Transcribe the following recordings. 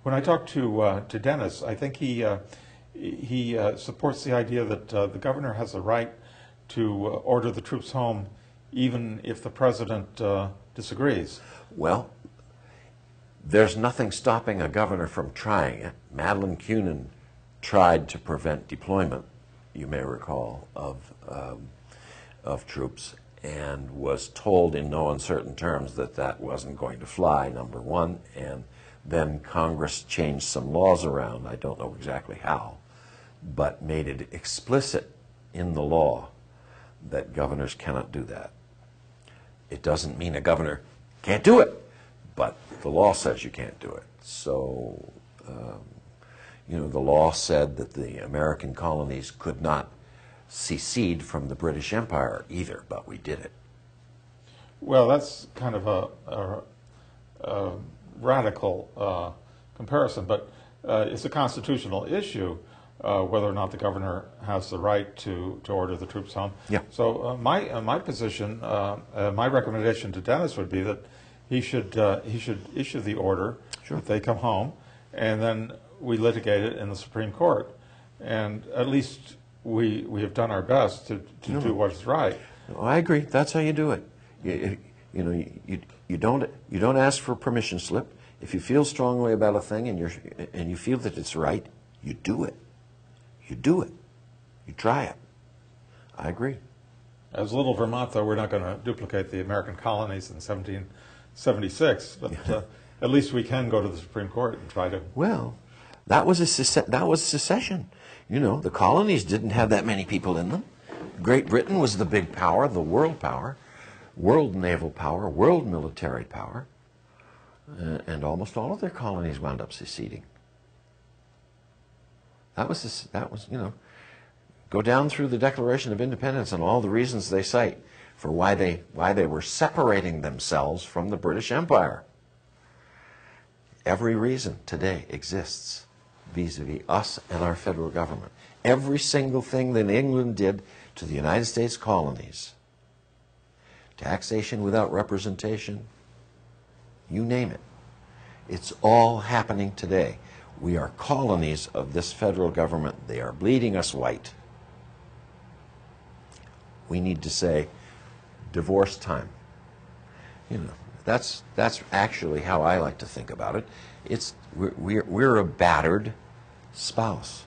When I talked to Dennis, I think he supports the idea that the governor has the right to order the troops home, even if the president disagrees. Well, there's nothing stopping a governor from trying it. Madeleine Kunin tried to prevent deployment, you may recall, of troops, and was told in no uncertain terms that that wasn't going to fly, number one, and then Congress changed some laws around, I don't know exactly how, but made it explicit in the law that governors cannot do that. It doesn't mean a governor can't do it, but the law says you can't do it. So, you know, the law said that the American colonies could not secede from the British Empire either, but we did it. Well, that's kind of a radical comparison, but it's a constitutional issue whether or not the governor has the right to order the troops home. Yeah. So my position, my recommendation to Dennis would be that he should issue the order if they come home, and then we litigate it in the Supreme Court, and at least we have done our best to do what's right. No, I agree. That's how you do it. You don't ask for a permission slip. If you feel strongly about a thing and you feel that it's right, you do it. You do it. You try it. I agree. As little Vermont, though, we're not going to duplicate the American colonies in 1776, but at least we can go to the Supreme Court and try to. Well, that was secession. You know, the colonies didn't have that many people in them. Great Britain was the big power, the world power, world naval power, world military power, and almost all of their colonies wound up seceding. That was, you know, go down through the Declaration of Independence and all the reasons they cite for why they were separating themselves from the British Empire. Every reason today exists vis-a-vis us and our federal government. Every single thing that England did to the United States colonies, taxation without representation, you name it, it's all happening today. We are colonies of this federal government. They are bleeding us white. We need to say, divorce time. You know, that's actually how I like to think about it. We're a battered spouse.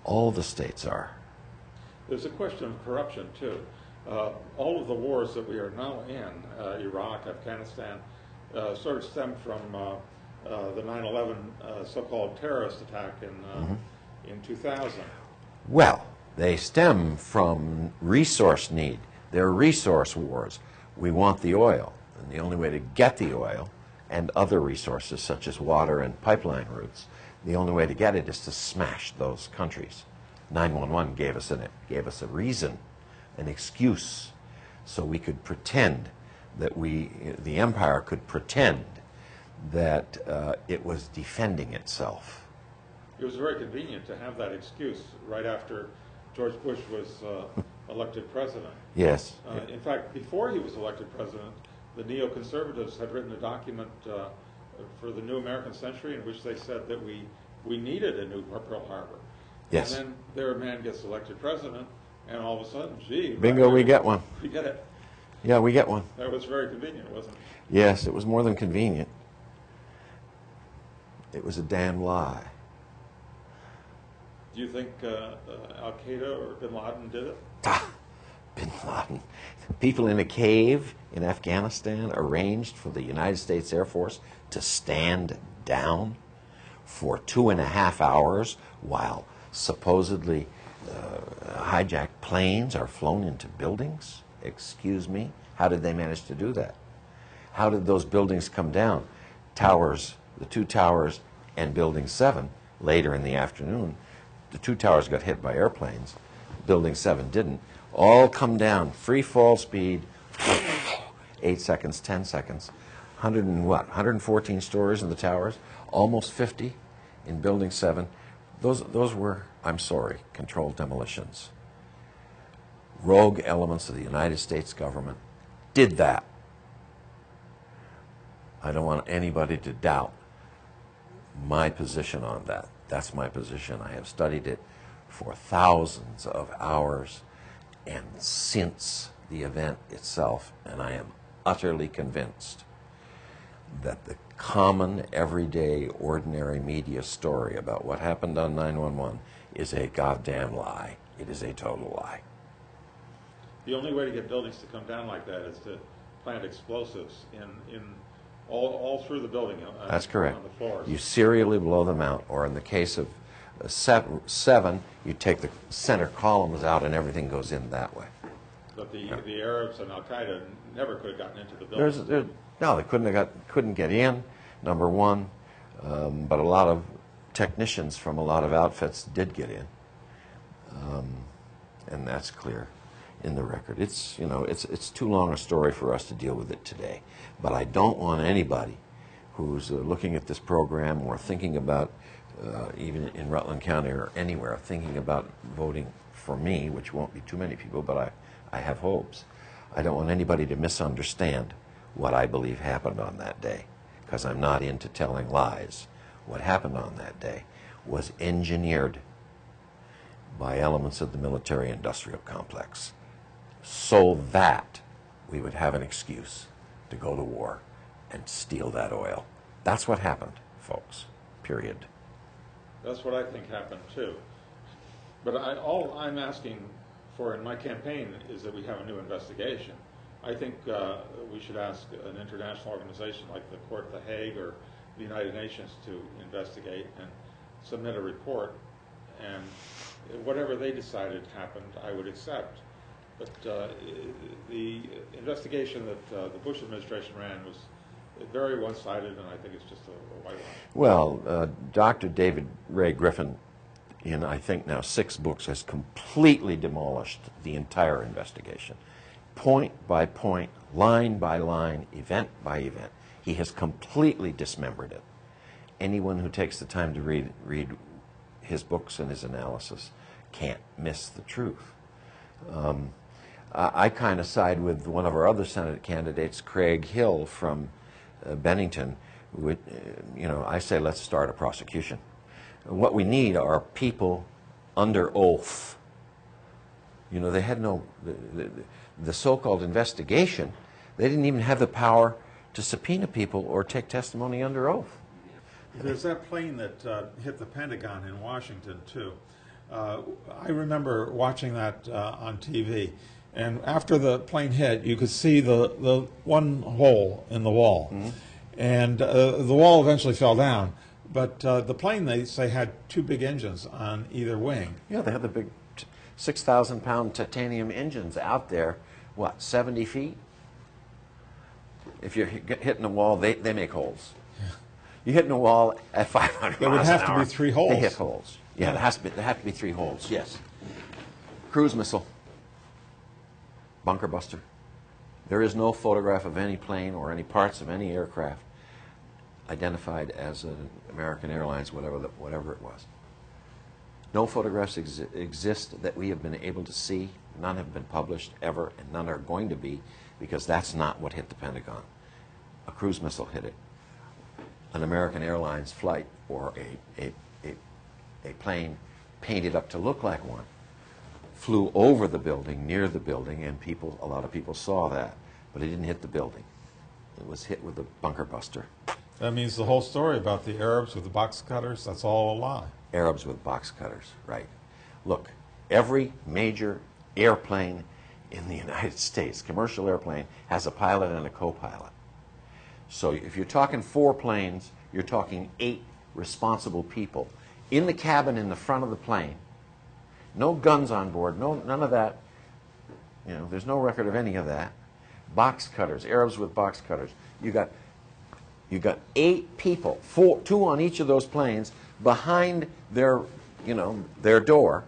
All the states are. There's a question of corruption, too. All of the wars that we are now in, Iraq, Afghanistan, sort of stem from the 9/11 so-called terrorist attack in 2000. Well, they stem from resource need. They're resource wars. We want the oil, and the only way to get the oil and other resources such as water and pipeline routes, the only way to get it is to smash those countries. 9/11 gave us a reason, an excuse, so we could pretend that the empire could pretend that it was defending itself. It was very convenient to have that excuse right after George Bush was elected president. Yes. In fact, before he was elected president, the neoconservatives had written a document for the new American century in which they said that we needed a new Pearl Harbor. Yes. And then their man gets elected president, and all of a sudden, gee. Bingo, we get one. We get it. Yeah, we get one. That was very convenient, wasn't it? Yes, it was more than convenient. It was a damn lie. Do you think Al-Qaeda or bin Laden did it? Bin Laden. People in a cave in Afghanistan arranged for the United States Air Force to stand down for 2.5 hours while supposedly hijacked planes are flown into buildings? Excuse me? How did they manage to do that? How did those buildings come down? Towers, the 2 towers and Building 7, later in the afternoon, the 2 towers got hit by airplanes. Building 7 didn't. All come down, free fall speed, 8 seconds, 10 seconds. 114 stories in the towers, almost 50 in Building 7. Those were, I'm sorry, controlled demolitions. Rogue elements of the United States government did that. I don't want anybody to doubt my position on that. That's my position. I have studied it for thousands of hours and since the event itself, and I am utterly convinced that the common, everyday, ordinary media story about what happened on 9/11 is a goddamn lie. It is a total lie. The only way to get buildings to come down like that is to plant explosives in all through the building. That's correct. On the floors. You serially blow them out, or in the case of 7, you take the center columns out and everything goes in that way. But the Arabs and Al Qaeda never could have gotten into the building. No, they couldn't get in. Number one, but a lot of technicians from a lot of outfits did get in, and that's clear in the record. It's it's too long a story for us to deal with it today. But I don't want anybody who's looking at this program or thinking about even in Rutland County or anywhere thinking about voting for me, which won't be too many people, but I have hopes. I don't want anybody to misunderstand what I believe happened on that day, because I'm not into telling lies. What happened on that day was engineered by elements of the military-industrial complex so that we would have an excuse to go to war and steal that oil. That's what happened, folks, period. That's what I think happened, too. But all I'm asking for in my campaign is that we have a new investigation. I think we should ask an international organization like the Court of The Hague or the United Nations to investigate and submit a report, and whatever they decided happened, I would accept. But the investigation that the Bush administration ran was very one-sided, and I think it's just a whitewash. Well, Dr. David Ray Griffin, in I think now 6 books, has completely demolished the entire investigation. Point by point, line by line, event by event. He has completely dismembered it. Anyone who takes the time to read his books and his analysis can't miss the truth. I kind of side with one of our other Senate candidates, Craig Hill from Bennington. I say let's start a prosecution. What we need are people under oath. They had no, the so-called investigation, they didn't even have the power to subpoena people or take testimony under oath. There's that plane that hit the Pentagon in Washington, too. I remember watching that on TV, and after the plane hit, you could see the one hole in the wall, and the wall eventually fell down. But the plane, they say, had 2 big engines on either wing. Yeah, they had the big 6,000-pound titanium engines out there, 70 feet? If you're hitting a wall, they make holes. Yeah. You're hitting a wall at 500 miles an hour. There would have to be 3 holes. They hit holes. Yeah, there have to be 3 holes, yes. Cruise missile, bunker buster. There is no photograph of any plane or any parts of any aircraft identified as an American Airlines, whatever it was. No photographs exist that we have been able to see. None have been published ever, and none are going to be, because that's not what hit the Pentagon. A cruise missile hit it. An American Airlines flight or a plane painted up to look like one flew over the building, near the building, and a lot of people saw that, but it didn't hit the building. It was hit with a bunker buster. That means the whole story about the Arabs with the box cutters, that's all a lie. Arabs with box cutters, right. Look, every major airplane in the United States, commercial airplane, has a pilot and a co-pilot. So if you're talking 4 planes, you're talking 8 responsible people in the cabin in the front of the plane. No guns on board, none of that. There's no record of any of that. Box cutters, Arabs with box cutters. You got 8 people, 2 on each of those planes, behind their door,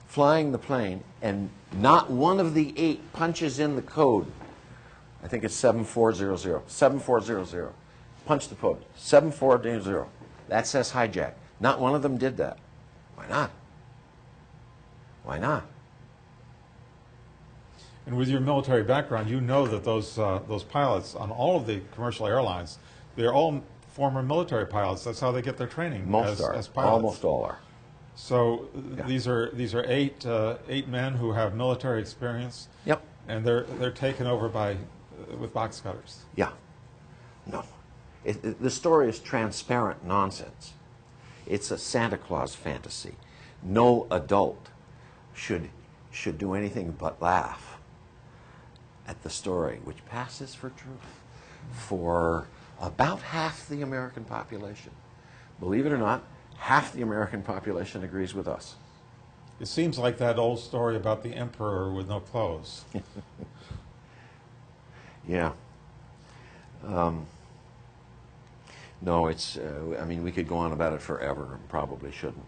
flying the plane, and not one of the 8 punches in the code. I think it's 7400. 7400. Punch the code. 7400. That says hijack. Not one of them did that. Why not? Why not? And with your military background, you know that those pilots on all of the commercial airlines, they're all former military pilots. That's how they get their training Most are. as pilots. Almost all are. So Yeah. these are eight men who have military experience. Yep. And they're taken over with box cutters. Yeah. No. The story is transparent nonsense. It's a Santa Claus fantasy. No adult should do anything but laugh at the story, which passes for truth for about half the American population. Believe it or not, half the American population agrees with us. It seems like that old story about the emperor with no clothes. Yeah. No, it's, I mean, we could go on about it forever and probably shouldn't.